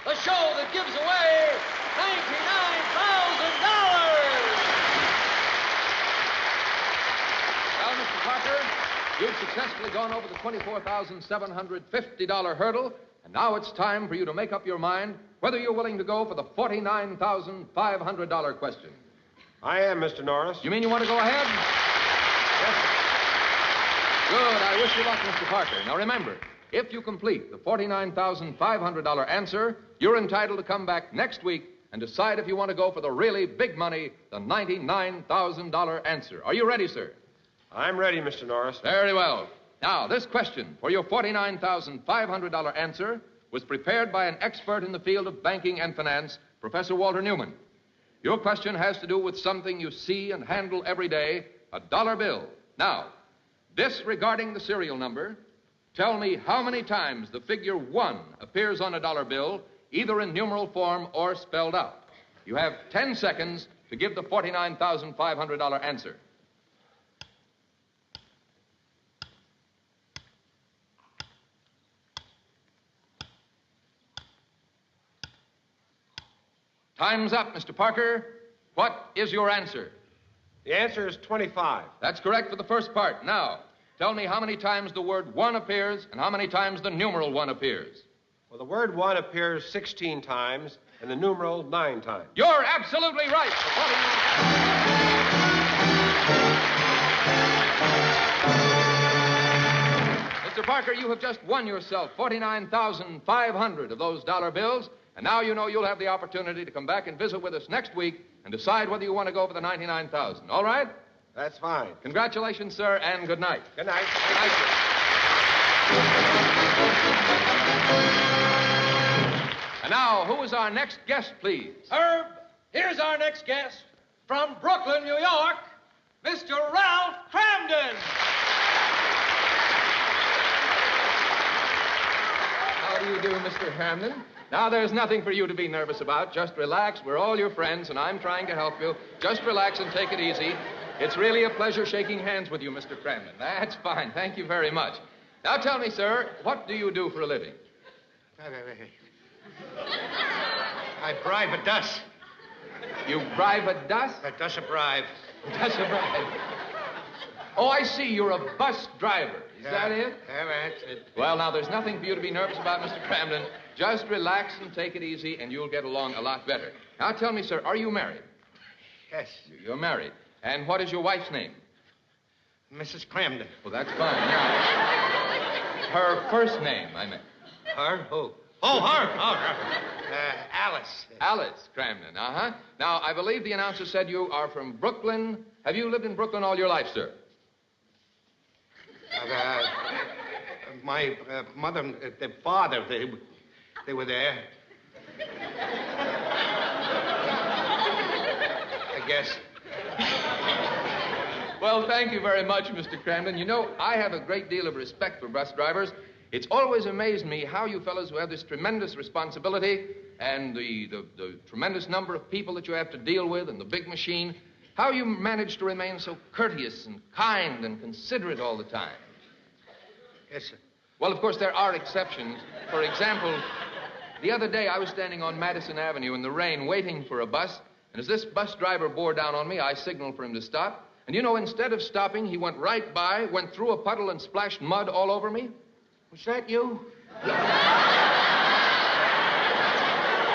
the show that gives away $99,000. Well, Mr. Parker, you've successfully gone over the $24,750 hurdle, and now it's time for you to make up your mind whether you're willing to go for the $49,500 question. I am, Mr. Norris. You mean you want to go ahead? Yes, sir. Good. I wish you luck, Mr. Parker. Now, remember, if you complete the $49,500 answer, you're entitled to come back next week and decide if you want to go for the really big money, the $99,000 answer. Are you ready, sir? I'm ready, Mr. Norris. Very well. Now, this question for your $49,500 answer was prepared by an expert in the field of banking and finance, Professor Walter Newman. Your question has to do with something you see and handle every day, a dollar bill. Now, disregarding the serial number, tell me how many times the figure 1 appears on a dollar bill, either in numeral form or spelled out. You have 10 seconds to give the $49,500 answer. Time's up, Mr. Parker. What is your answer? The answer is 25. That's correct for the first part. Now, tell me how many times the word 1 appears and how many times the numeral 1 appears. Well, the word 1 appears 16 times and the numeral 9 times. You're absolutely right. Mr. Parker, you have just won yourself 49,500 of those dollar bills, and now you know you'll have the opportunity to come back and visit with us next week and decide whether you want to go for the 99,000. All right? That's fine. Congratulations, sir, and good night. Good night. Good night, sir. And now, who is our next guest, please? Herb, here's our next guest from Brooklyn, New York, Mr. Ralph Kramden. How do you do, Mr. Kramden? Now, there's nothing for you to be nervous about. Just relax. We're all your friends, and I'm trying to help you. Just relax and take it easy. It's really a pleasure shaking hands with you, Mr. Kramden. That's fine. Thank you very much. Now, tell me, sir, what do you do for a living? I bribe a dus. You bribe a dus? A dus a bribe. Dus a bribe. Oh, I see. You're a bus driver. Is that it? Yeah, that's it. Well, now, there's nothing for you to be nervous about, Mr. Kramden. Just relax and take it easy, and you'll get along a lot better. Now, tell me, sir, are you married? Yes. You're married. And what is your wife's name? Mrs. Kramden. Well, that's fine. Now, her first name, I meant. Her? Who? Oh, her. Oh, her. Alice. Alice Kramden, uh-huh. Now, I believe the announcer said you are from Brooklyn. Have you lived in Brooklyn all your life, sir? My mother and father, they were there. I guess. Well, thank you very much, Mr. Kramden. You know, I have a great deal of respect for bus drivers. It's always amazed me how you fellows who have this tremendous responsibility and the tremendous number of people that you have to deal with and the big machine, how you manage to remain so courteous and kind and considerate all the time. Yes, sir. Well, of course, there are exceptions. For example, the other day I was standing on Madison Avenue in the rain waiting for a bus, and as this bus driver bore down on me, I signaled for him to stop. And you know, instead of stopping, he went right by, went through a puddle and splashed mud all over me. Was that you?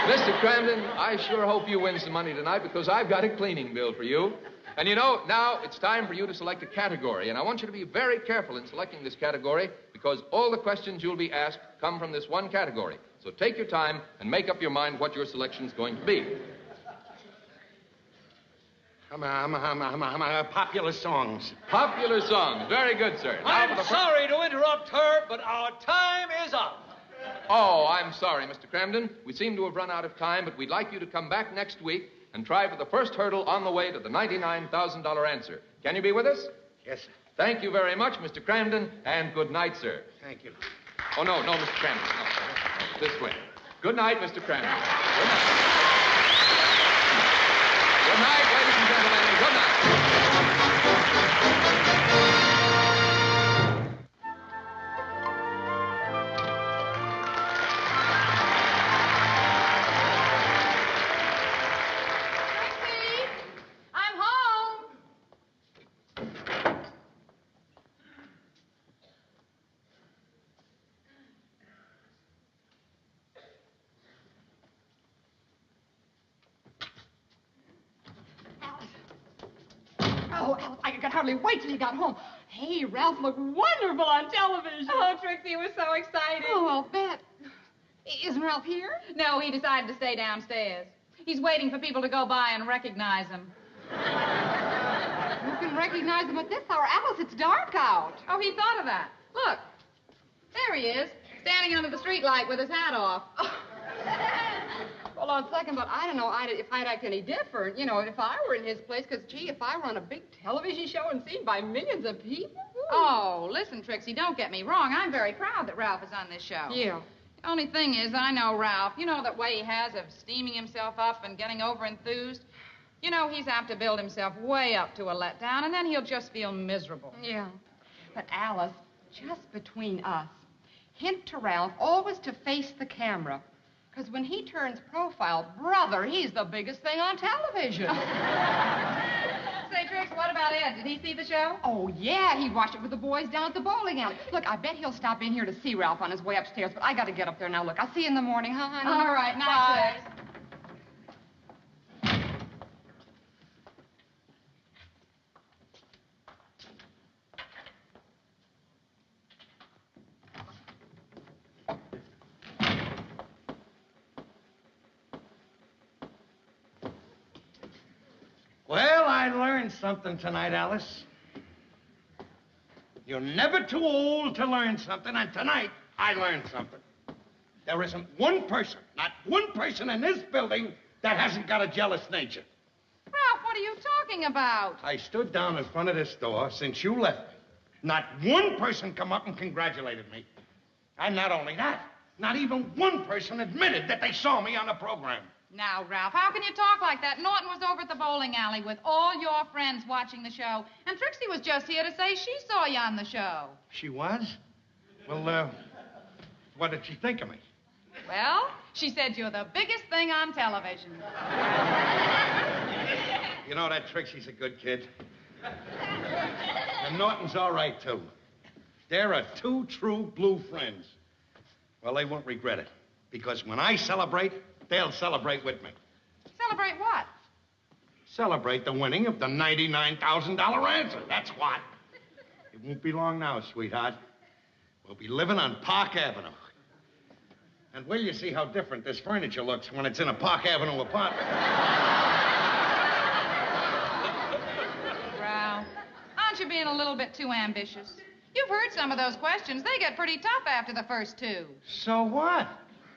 Mr. Kramden, I sure hope you win some money tonight because I've got a cleaning bill for you. And you know, now it's time for you to select a category. And I want you to be very careful in selecting this category because all the questions you'll be asked come from this one category. So take your time and make up your mind what your selection's going to be. Popular songs. Popular songs. Very good, sir. Now I'm sorry to interrupt her, but our time is up. Oh, I'm sorry, Mr. Kramden. We seem to have run out of time, but we'd like you to come back next week and try for the first hurdle on the way to the $99,000 answer. Can you be with us? Yes, sir. Thank you very much, Mr. Kramden, and good night, sir. Thank you. Oh, no, Mr. Kramden. No, this way. Good night, Mr. Kramden. Good night. Good night, ladies and gentlemen. Good night. Oh, Alice, I could hardly wait till he got home. Hey, Ralph looked wonderful on television. Oh, Trixie was so excited. Oh, I'll bet. Isn't Ralph here? No, he decided to stay downstairs. He's waiting for people to go by and recognize him. You can recognize him at this hour. Alice, it's dark out. Oh, he thought of that. Look, there he is, standing under the streetlight with his hat off. Hold on a second, but I don't know if I'd act any different. You know, if I were in his place, because, gee, if I were on a big television show and seen by millions of people. Oh, listen, Trixie, don't get me wrong. I'm very proud that Ralph is on this show. Yeah. The only thing is, I know Ralph. You know that way he has of steaming himself up and getting over-enthused? You know, he's apt to build himself way up to a letdown, and then he'll just feel miserable. Yeah. But, Alice, just between us, hint to Ralph always to face the camera. Because when he turns profile, brother, he's the biggest thing on television. Say, Trix, what about Ed? Did he see the show? Oh, yeah, he watched it with the boys down at the bowling alley. Look, I bet he'll stop in here to see Ralph on his way upstairs, but I got to get up there now. Look, I'll see you in the morning, huh, honey? All right, night, Trix. Well, I learned something tonight, Alice. You're never too old to learn something, and tonight I learned something. There isn't one person, not one person in this building that hasn't got a jealous nature. Ralph, what are you talking about? I stood down in front of this door since you left me. Not one person come up and congratulated me. And not only that, not even one person admitted that they saw me on the program. Now, Ralph, how can you talk like that? Norton was over at the bowling alley with all your friends watching the show, and Trixie was just here to say she saw you on the show. She was? Well, what did she think of me? Well, she said you're the biggest thing on television. You know, that Trixie's a good kid. And Norton's all right, too. They're a two true blue friends. Well, they won't regret it, because when I celebrate, they'll celebrate with me. Celebrate what? Celebrate the winning of the $99,000 answer. That's what. It won't be long now, sweetheart. We'll be living on Park Avenue. And will you see how different this furniture looks when it's in a Park Avenue apartment? Ralph, aren't you being a little bit too ambitious? You've heard some of those questions. They get pretty tough after the first two. So what?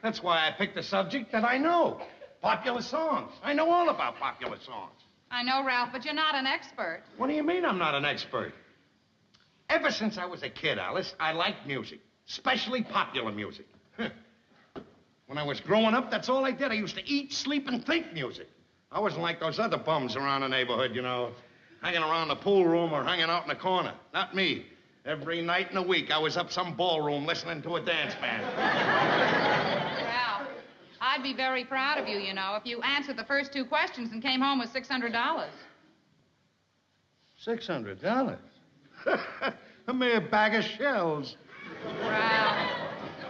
That's why I picked a subject that I know. Popular songs. I know all about popular songs. I know, Ralph, but you're not an expert. What do you mean I'm not an expert? Ever since I was a kid, Alice, I liked music, especially popular music. When I was growing up, that's all I did. I used to eat, sleep, and think music. I wasn't like those other bums around the neighborhood, you know, hanging around the pool room or hanging out in the corner. Not me. Every night in the week, I was up some ballroom listening to a dance band. Ralph, I'd be very proud of you, you know, if you answered the first two questions and came home with $600. $600? A mere bag of shells. Ralph,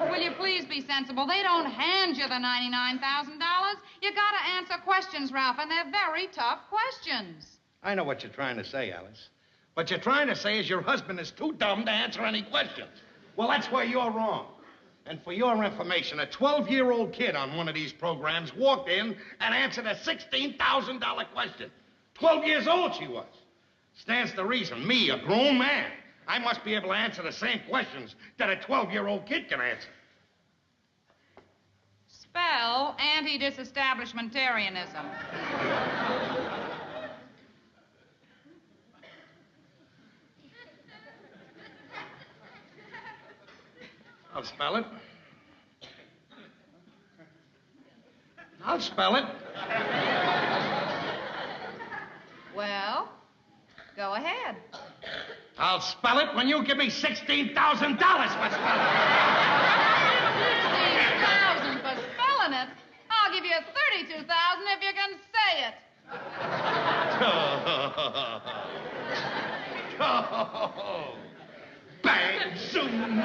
will you please be sensible? They don't hand you the $99,000. You gotta answer questions, Ralph, and they're very tough questions. I know what you're trying to say, Alice. What you're trying to say is your husband is too dumb to answer any questions. Well, that's where you're wrong. And for your information, a 12-year-old kid on one of these programs walked in and answered a $16,000 question. 12 years old she was. Stands to reason, me, a grown man, I must be able to answer the same questions that a 12-year-old kid can answer. Spell anti-disestablishmentarianism. I'll spell it. I'll spell it. Well, go ahead. I'll spell it when you give me $16,000 for spelling it. $16,000 for spelling it? I'll give you $32,000 if you can say it. Oh, bang, zoom.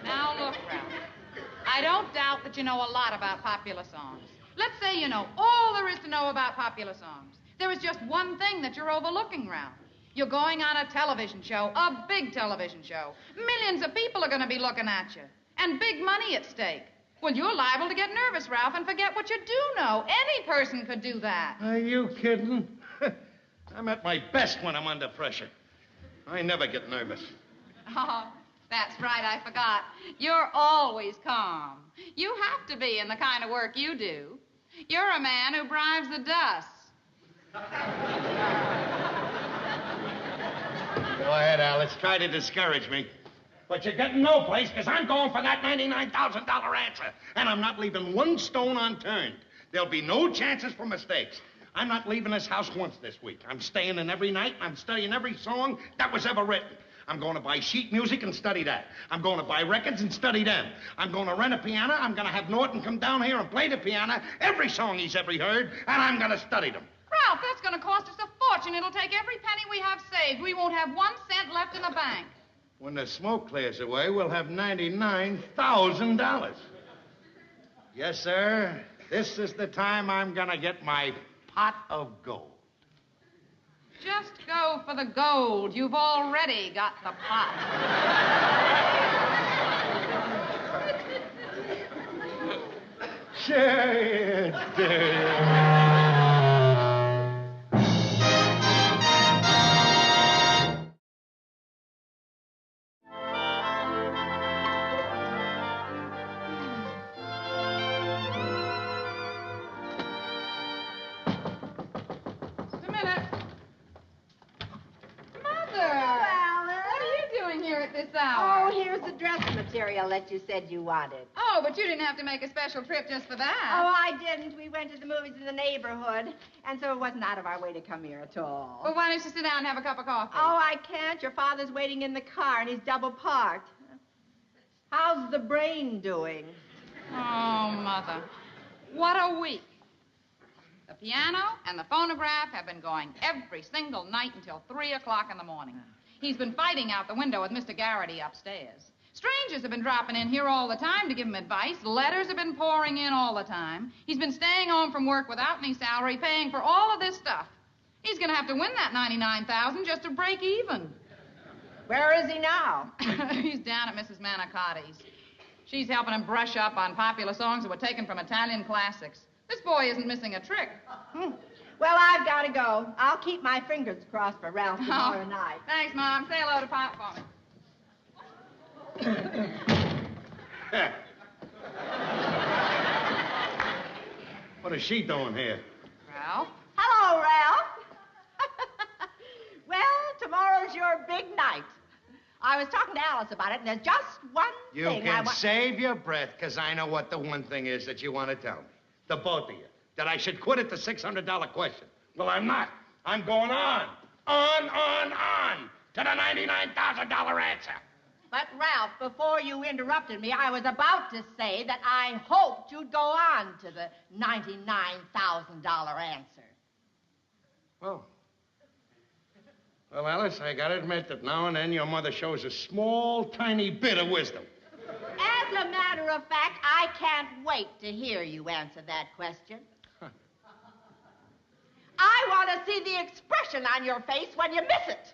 Now, look, Ralph. I don't doubt that you know a lot about popular songs. Let's say you know all there is to know about popular songs. There is just one thing that you're overlooking, Ralph. You're going on a television show, a big television show. Millions of people are going to be looking at you, and big money at stake. Well, you're liable to get nervous, Ralph, and forget what you do know. Any person could do that. Are you kidding? I'm at my best when I'm under pressure. I never get nervous. Oh, that's right, I forgot. You're always calm. You have to be in the kind of work you do. You're a man who bribes the dust. Go ahead, Alice. Try to discourage me. But you're getting no place, because I'm going for that $99,000 answer. And I'm not leaving one stone unturned. There'll be no chances for mistakes. I'm not leaving this house once this week. I'm staying in every night, and I'm studying every song that was ever written. I'm going to buy sheet music and study that. I'm going to buy records and study them. I'm going to rent a piano. I'm going to have Norton come down here and play the piano, every song he's ever heard, and I'm going to study them. Ralph, that's going to cost us a fortune. It'll take every penny we have saved. We won't have 1 cent left in the bank. When the smoke clears away, we'll have $99,000. Yes, sir. This is the time I'm going to get my pot of gold. Just go for the gold. You've already got the pot. Sure you do. Oh, here's the dress material that you said you wanted. Oh, but you didn't have to make a special trip just for that. Oh, I didn't. We went to the movies in the neighborhood, and so it wasn't out of our way to come here at all. Well, why don't you sit down and have a cup of coffee? Oh, I can't. Your father's waiting in the car, and he's double parked. How's the brain doing? Oh, Mother. What a week. The piano and the phonograph have been going every single night until 3 o'clock in the morning. He's been fighting out the window with Mr. Garrity upstairs. Strangers have been dropping in here all the time to give him advice. Letters have been pouring in all the time. He's been staying home from work without any salary, paying for all of this stuff. He's going to have to win that $99,000 just to break even. Where is he now? He's down at Mrs. Manicotti's. She's helping him brush up on popular songs that were taken from Italian classics. This boy isn't missing a trick. Well, I've got to go. I'll keep my fingers crossed for Ralph tomorrow night. Thanks, Mom. Say hello to Pop for me. What is she doing here? Ralph? Hello, Ralph. Well, tomorrow's your big night. I was talking to Alice about it, and there's just one thing You can save your breath, because I know what the one thing is that you want to tell me. The both of you. That I should quit at the $600 question. Well, I'm not. I'm going on to the $99,000 answer. But, Ralph, before you interrupted me, I was about to say that I hoped you'd go on to the $99,000 answer. Well, Alice, I gotta admit that now and then your mother shows a small, tiny bit of wisdom. As a matter of fact, I can't wait to hear you answer that question. I want to see the expression on your face when you miss it.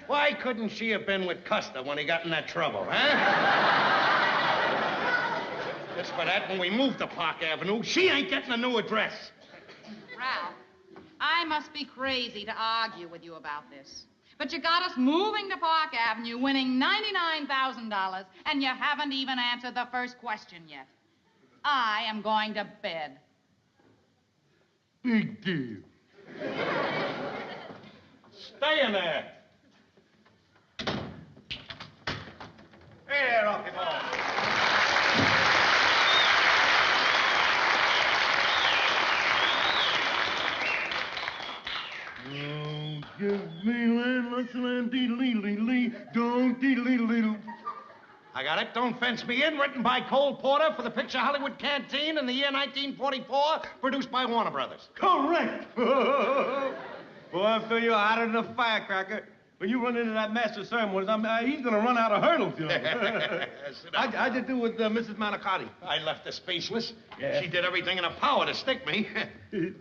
Why couldn't she have been with Custer when he got in that trouble, huh? Just for that, when we moved to Park Avenue, she ain't getting a new address. Ralph, I must be crazy to argue with you about this. But you got us moving to Park Avenue, winning $99,000, and you haven't even answered the first question yet. I am going to bed. Big deal. Stay in there. Hey there, Rocky Ball. Don't give me don't diddly-lee-lee. I got it. Don't Fence Me In, written by Cole Porter for the Picture Hollywood Canteen in the year 1944, produced by Warner Brothers. Correct. Boy, I feel you're hotter than a firecracker. When you run into that master ceremonies, he's going to run out of hurdles, you know. How'd you do with Mrs. Manicotti? I left her speechless. Yeah. She did everything in her power to stick me.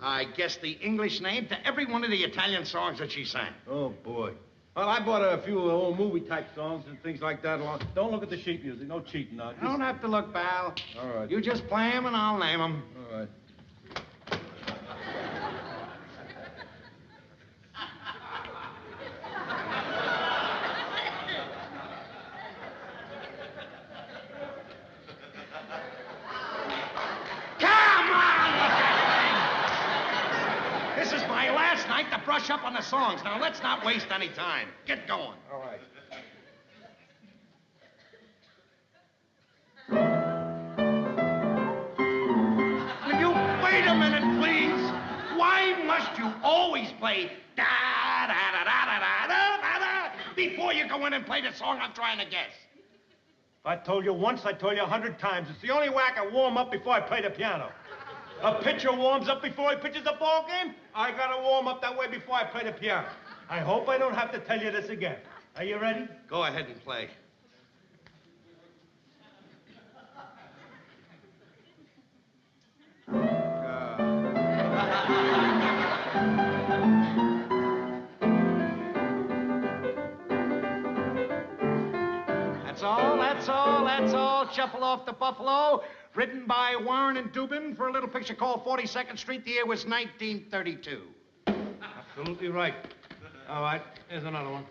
I guessed the English name to every one of the Italian songs that she sang. Oh, boy. Well, I bought a few old movie-type songs and things like that along. Don't look at the sheet music. No cheating now. Don't have to look, pal. All right. You just play 'em and I'll name 'em. All right. To brush up on the songs. Now, let's not waste any time. Get going. All right. Will you wait a minute, please? Why must you always play da-da-da-da-da-da-da-da before you go in and play the song I'm trying to guess? I told you once, I told you 100 times. It's the only way I can warm up before I play the piano. A pitcher warms up before he pitches a ball game. I gotta warm up that way before I play the piano. I hope I don't have to tell you this again. Are you ready? Go ahead and play. That's all. Shuffle off the Buffalo. Written by Warren and Dubin for a little picture called 42nd Street. The year was 1932. Absolutely right. All right, here's another one.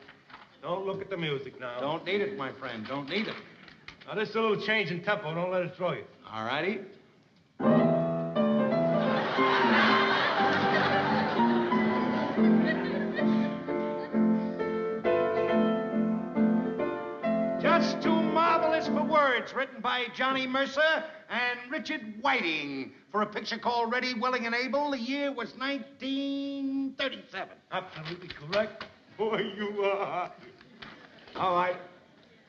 Don't look at the music now. Don't need it, my friend. Don't need it. Now, this is a little change in tempo. Don't let it throw you. All righty. Just Too Marvelous for Words, written by Johnny Mercer and Richard Whiting for a picture called Ready, Willing, and Able. The year was 1937. Absolutely correct. Boy, you are. All right.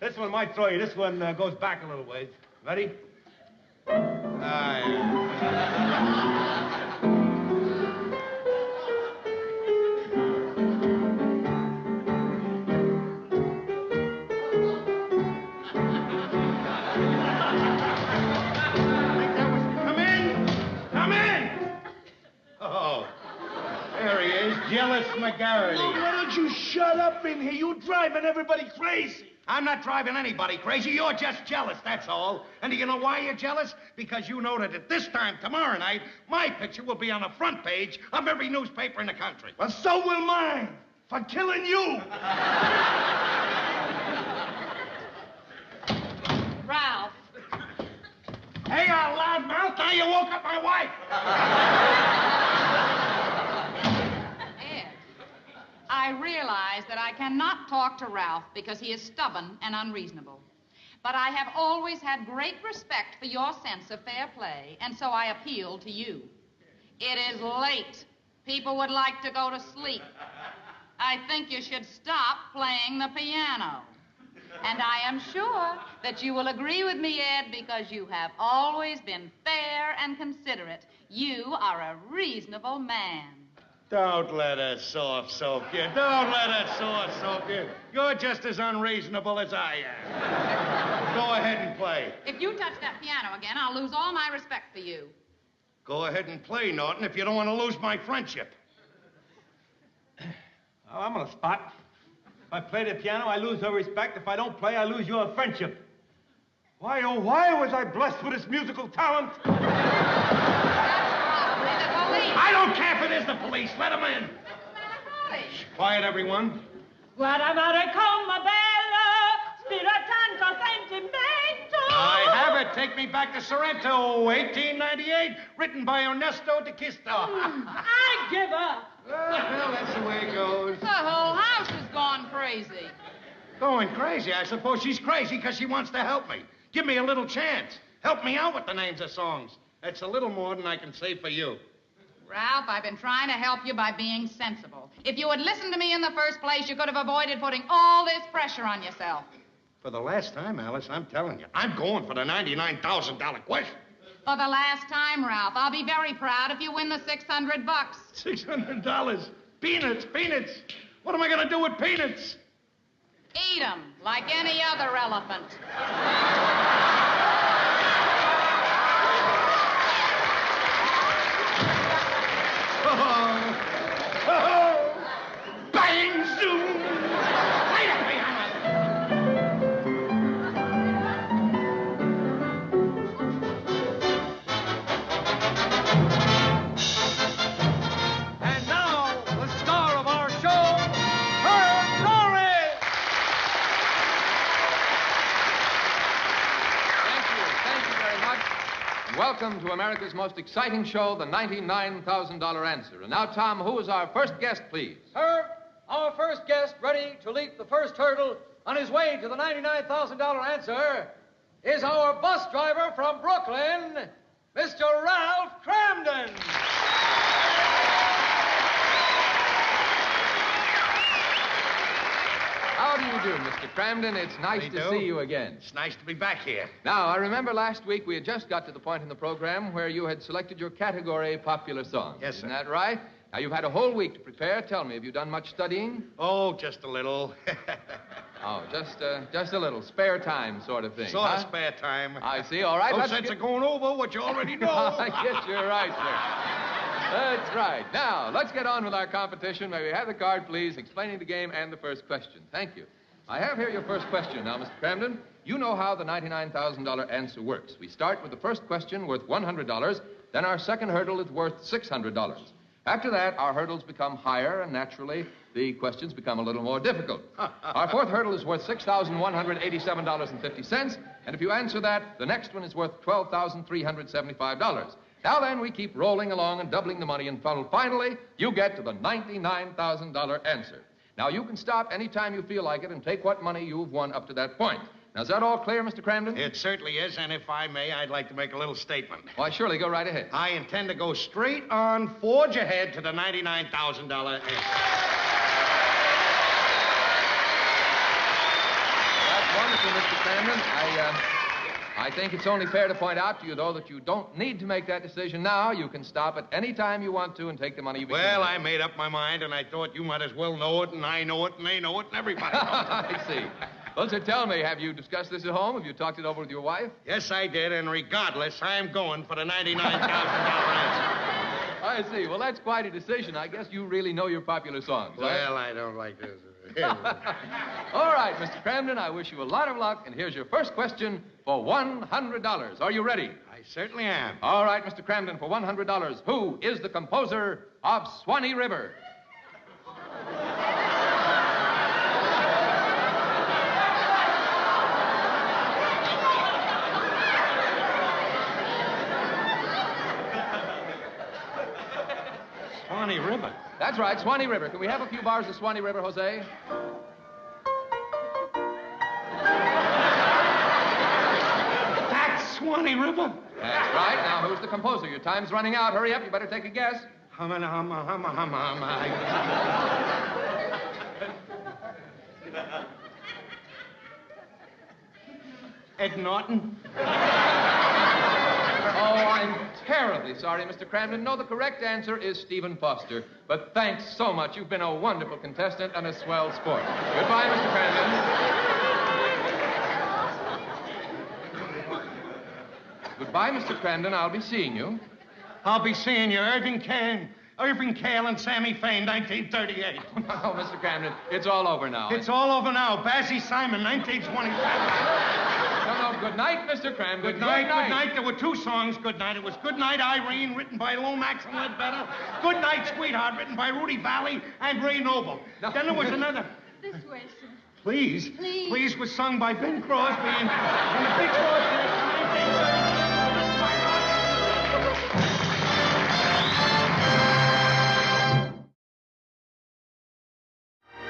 This one might throw you. This one goes back a little ways. Ready? Jealous McGarity. Look, why don't you shut up in here? You're driving everybody crazy. I'm not driving anybody crazy. You're just jealous, that's all. And do you know why you're jealous? Because you know that at this time tomorrow night, my picture will be on the front page of every newspaper in the country. Well, so will mine. For killing you. Ralph. Hey, loudmouth, now you woke up my wife. I realize that I cannot talk to Ralph because he is stubborn and unreasonable. But I have always had great respect for your sense of fair play, and so I appeal to you. It is late. People would like to go to sleep. I think you should stop playing the piano. And I am sure that you will agree with me, Ed, because you have always been fair and considerate. You are a reasonable man. Don't let her soft-soap you. Don't let her soft-soap you. You're just as unreasonable as I am. Go ahead and play. If you touch that piano again, I'll lose all my respect for you. Go ahead and play, Norton, if you don't want to lose my friendship. Oh, I'm on a spot. If I play the piano, I lose her respect. If I don't play, I lose your friendship. Why, oh, why was I blessed with this musical talent? I don't care if it is the police. Let them in. Quiet, everyone. Guardamare come bella, spiratanto sentimento. I have it. Take me back to Sorrento, 1898. Written by Ernesto de Kisto. I give up. Well, that's the way it goes. The whole house has gone crazy. Going crazy? I suppose she's crazy because she wants to help me. Give me a little chance. Help me out with the names of songs. That's a little more than I can say for you. Ralph, I've been trying to help you by being sensible. If you had listened to me in the first place, you could have avoided putting all this pressure on yourself. For the last time, Alice, I'm telling you, I'm going for the $99,000 question. For the last time, Ralph, I'll be very proud if you win the $600. $600? Peanuts, peanuts. What am I going to do with peanuts? eat 'em like any other elephant. Bang, zoom! Play the piano! And now, the star of our show, Herb Laurie. Thank you very much. And welcome to America's most exciting show, the $99,000 Answer. And now, Tom, who is our first guest, please? Herb, our first guest ready to leap the first hurdle on his way to the $99,000 answer is our bus driver from Brooklyn, Mr. Ralph Kramden. How do you do, Mr. Kramden? It's nice How do to you do? see you again. It's nice to be back here. Now, I remember last week we had just got to the point in the program where you had selected your category popular song. Yes, Isn't sir. that right? Now, you've had a whole week to prepare. Tell me, have you done much studying? Oh, just a little. Oh, just a little spare time sort of thing. Sort of huh? spare time. I see. All right. No let's sense get- of going over what you already know. I guess you're right, sir. That's right. Now, let's get on with our competition. May we have the card, please, explaining the game and the first question. Thank you. I have here your first question now, Mr. Kramden. You know how the $99,000 answer works. We start with the first question worth $100, then our second hurdle is worth $600. After that, our hurdles become higher, and naturally, the questions become a little more difficult. Our fourth hurdle is worth $6,187.50, and if you answer that, the next one is worth $12,375. Now then, we keep rolling along and doubling the money until finally you get to the $99,000 answer. Now, you can stop any time you feel like it and take what money you've won up to that point. Now, is that all clear, Mr. Kramden? It certainly is, and if I may, I'd like to make a little statement. Why, surely, go right ahead. I intend to go straight on, forge ahead to the $99,000 answer. That's wonderful, Mr. Kramden. I think it's only fair to point out to you, though, that you don't need to make that decision now. You can stop at any time you want to and take the money you begin Well, with. I made up my mind, and I thought you might as well know it, and I know it, and they know it, and everybody knows it. I see. Well, sir, tell me, have you discussed this at home? Have you talked it over with your wife? Yes, I did, and regardless, I'm going for the $99,000 answer. I see. Well, that's quite a decision. I guess you really know your popular songs. huh? Well, I don't like this. All right, Mr. Kramden, I wish you a lot of luck, and here's your first question for $100. Are you ready? I certainly am. All right, Mr. Kramden, for $100, who is the composer of Swanee River? Swanee River. That's right, Swanee River. Can we have a few bars of Swanee River, Jose? That's Swanee River. That's right. Now, who's the composer? Your time's running out. Hurry up. You better take a guess. Humma, humma, humma, humma, humma. Ed Norton. Oh, I'm terribly sorry, Mr. Kramden. No, the correct answer is Stephen Foster. But thanks so much. You've been a wonderful contestant and a swell sport. Goodbye, Mr. Kramden. Goodbye, Mr. Kramden. I'll be seeing you. I'll be seeing you, Irving Kane and Sammy Fain, 1938. Oh, Mr. Kramden, it's all over now. It's all over now. Basie Simon, 1927. No, good night, Mr. Kramden. Good night. There were two songs, Good Night. It was Good Night, Irene, written by Lomax and Ledbetter. Good Night, Sweetheart, written by Rudy Valley and Ray Noble. No. Then there was another. This way, sir. Please. Please. Please was sung by Bing Crosby in the Big Crosby.